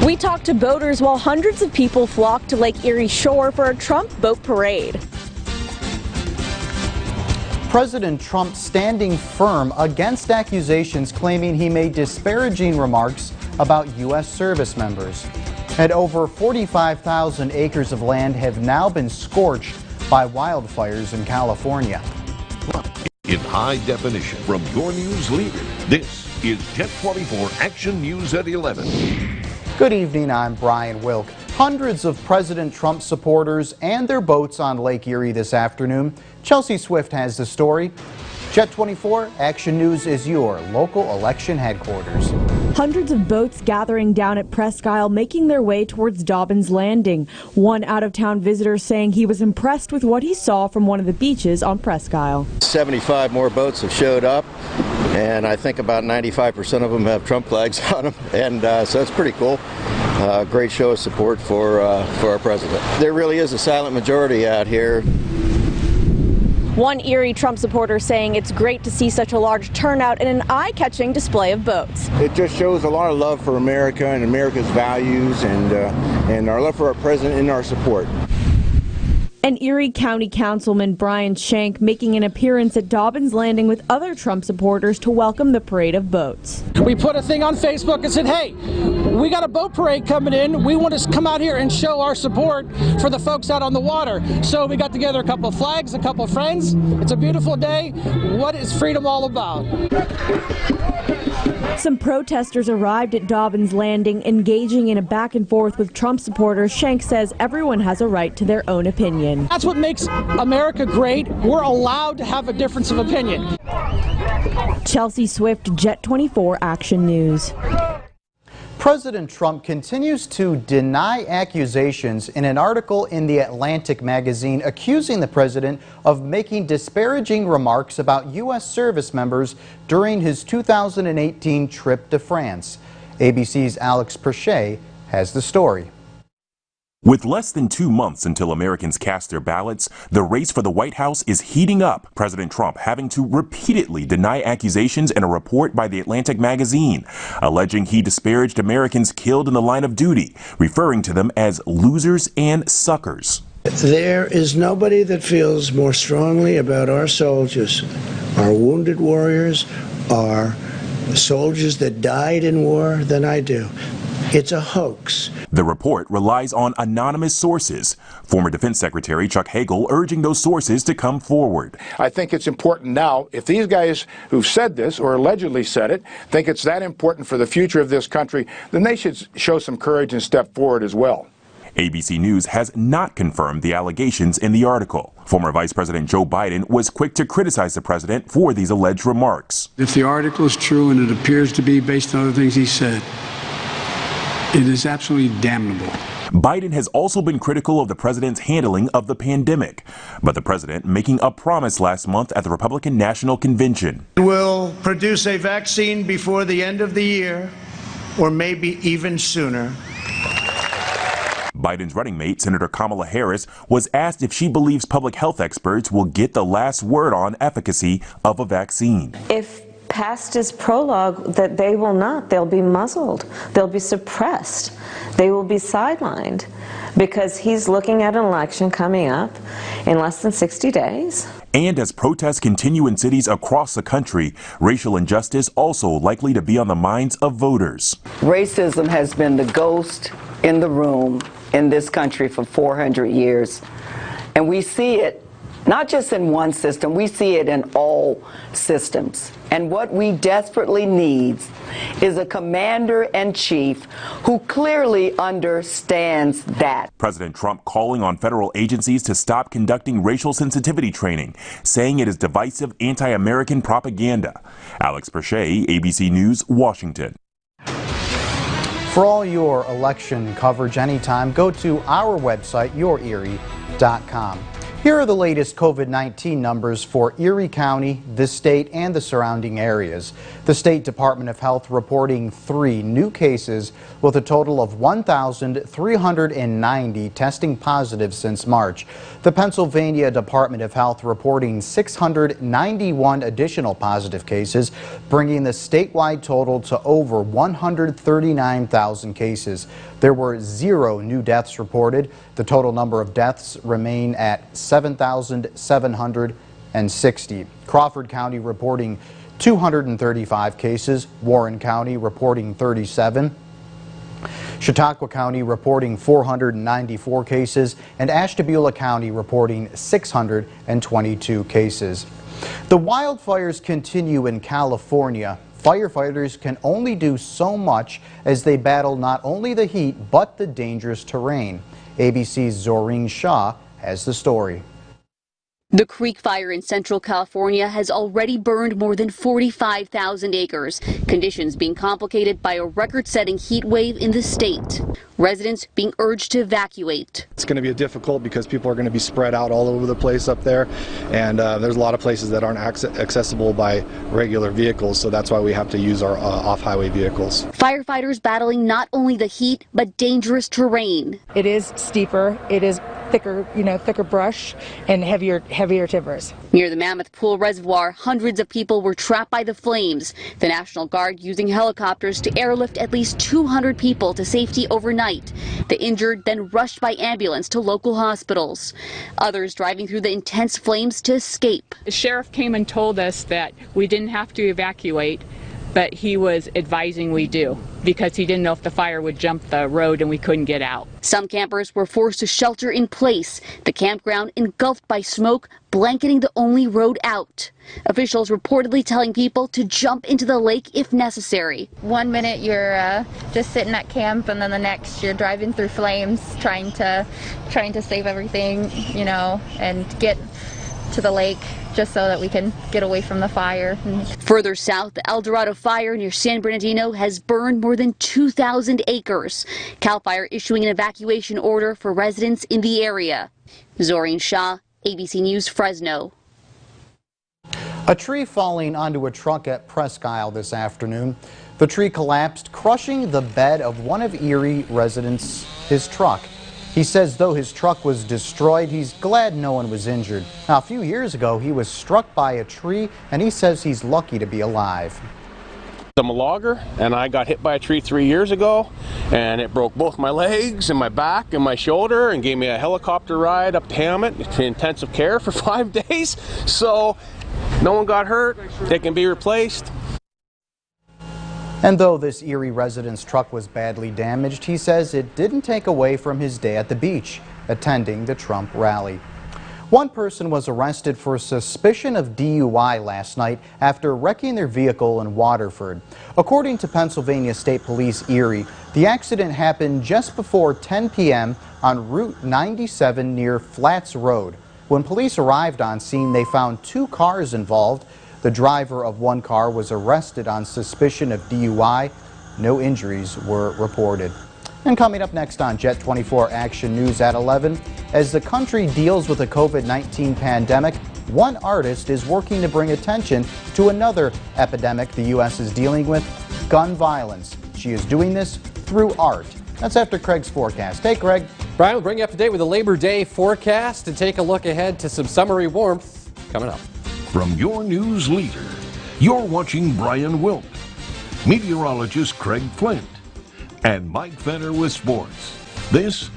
We talked to boaters while hundreds of people flocked to Lake Erie shore for a Trump boat parade. President Trump standing firm against accusations claiming he made disparaging remarks about U.S. service members. And over 45,000 acres of land have now been scorched by wildfires in California. In high definition from your news leader, this is Jet 24 Action News at 11. Good evening, I'm Brian Wilk. Hundreds of President Trump supporters and their boats on Lake Erie this afternoon. Chelsea Swift has the story. Jet 24 Action News is your local election headquarters. Hundreds of boats gathering down at Presque Isle, making their way towards Dobbins Landing. One out-of-town visitor saying he was impressed with what he saw from one of the beaches on Presque Isle. 75 more boats have showed up, and I think about 95% of them have Trump flags on them, and so it's pretty cool. Great show of support for our president. There really is a silent majority out here. One Erie Trump supporter saying it's great to see such a large turnout and an eye-catching display of boats. It just shows a lot of love for America and America's values and our love for our president and our support. And Erie County Councilman Brian Shank making an appearance at Dobbins Landing with other Trump supporters to welcome the parade of boats. We put a thing on Facebook and said, hey, we got a boat parade coming in. We want to come out here and show our support for the folks out on the water. So we got together a couple of flags, a couple of friends. It's a beautiful day. What is freedom all about? Some protesters arrived at Dobbins Landing, engaging in a back and forth with Trump supporters. Shank says everyone has a right to their own opinion. That's what makes America great. We're allowed to have a difference of opinion. Chelsea Swift, Jet 24 Action News. President Trump continues to deny accusations in an article in The Atlantic magazine accusing the president of making disparaging remarks about U.S. service members during his 2018 trip to France. ABC's Alex Perche has the story. With less than 2 months until Americans cast their ballots, the race for the White House is heating up. President Trump having to repeatedly deny accusations in a report by The Atlantic magazine, alleging he disparaged Americans killed in the line of duty, referring to them as losers and suckers. There is nobody that feels more strongly about our soldiers, our wounded warriors, our soldiers that died in war than I do. It's a hoax. The report relies on anonymous sources. Former Defense Secretary Chuck Hagel urging those sources to come forward. I think it's important now, if these guys who've said this or allegedly said it think it's that important for the future of this country, then they should show some courage and step forward as well. ABC News has not confirmed the allegations in the article. Former Vice President Joe Biden was quick to criticize the president for these alleged remarks. If the article is true, and it appears to be based on the things he said, it is absolutely damnable. Biden has also been critical of the president's handling of the pandemic, but the president making a promise last month at the Republican National Convention. We'll produce a vaccine before the end of the year, or maybe even sooner. Biden's running mate, Senator Kamala Harris, was asked if she believes public health experts will get the last word on efficacy of a vaccine. If past is prologue, that they will not. They'll be muzzled. They'll be suppressed. They will be sidelined because he's looking at an election coming up in less than 60 days. And as protests continue in cities across the country, racial injustice also likely to be on the minds of voters. Racism has been the ghost in the room in this country for 400 years. And we see it not just in one system, we see it in all systems. And what we desperately need is a commander-in-chief who clearly understands that. President Trump calling on federal agencies to stop conducting racial sensitivity training, saying it is divisive anti-American propaganda. Alex Perche, ABC News, Washington. For all your election coverage anytime, go to our website, yourerie.com. Here are the latest COVID-19 numbers for Erie County, the state, and the surrounding areas. The State Department of Health reporting 3 new cases with a total of 1,390 testing positive since March. The Pennsylvania Department of Health reporting 691 additional positive cases, bringing the statewide total to over 139,000 cases. There were 0 new deaths reported. The total number of deaths remain at 7,760. Crawford County reporting 235 cases, Warren County reporting 37, Chautauqua County reporting 494 cases, and Ashtabula County reporting 622 cases. The wildfires continue in California. Firefighters can only do so much as they battle not only the heat but the dangerous terrain. ABC's Zoreen Shah has the story. The Creek Fire in Central California has already burned more than 45,000 acres, conditions being complicated by a record-setting heat wave in the state. Residents being urged to evacuate. It's going to be difficult because people are going to be spread out all over the place up there, and there's a lot of places that aren't accessible by regular vehicles, so that's why we have to use our off-highway vehicles. Firefighters battling not only the heat but dangerous terrain. It is steeper, it is thicker, thicker brush and heavier timbers. Near the Mammoth Pool Reservoir, hundreds of people were trapped by the flames. The National Guard using helicopters to airlift at least 200 people to safety overnight. The injured then rushed by ambulance to local hospitals. Others driving through the intense flames to escape. The sheriff came and told us that we didn't have to evacuate, but he was advising we do because he didn't know if the fire would jump the road and we couldn't get out. Some campers were forced to shelter in place. The campground engulfed by smoke, blanketing the only road out. Officials reportedly telling people to jump into the lake if necessary. 1 minute you're just sitting at camp, and then the next you're driving through flames, trying to save everything, and get to the lake just so that we can get away from the fire. Further south, the El Dorado fire near San Bernardino has burned more than 2,000 acres. CAL FIRE issuing an evacuation order for residents in the area. Zoreen Shah, ABC News, Fresno. A tree falling onto a truck at Presque Isle this afternoon. The tree collapsed, crushing the bed of one of Erie residents' his truck. He says though his truck was destroyed, he's glad no one was injured. Now, a few years ago, he was struck by a tree, and he says he's lucky to be alive. I'm a logger, and I got hit by a tree 3 years ago, and it broke both my legs and my back and my shoulder and gave me a helicopter ride up to Hammett to intensive care for 5 days. So no one got hurt. They can be replaced. And though this Erie resident's truck was badly damaged, he says it didn't take away from his day at the beach, attending the Trump rally. One person was arrested for suspicion of DUI last night after wrecking their vehicle in Waterford. According to Pennsylvania State Police Erie, the accident happened just before 10 p.m. on Route 97 near Flats Road. When police arrived on scene, they found 2 cars involved. The driver of one car was arrested on suspicion of DUI. No injuries were reported. And coming up next on Jet 24 Action News at 11, as the country deals with the COVID-19 pandemic, one artist is working to bring attention to another epidemic the U.S. is dealing with, gun violence. She is doing this through art. That's after Craig's forecast. Hey, Craig. Brian will bring you up to date with a Labor Day forecast and take a look ahead to some summery warmth coming up. From your news leader, you're watching Brian Wilt, meteorologist Craig Flint, and Mike Fenner with sports. This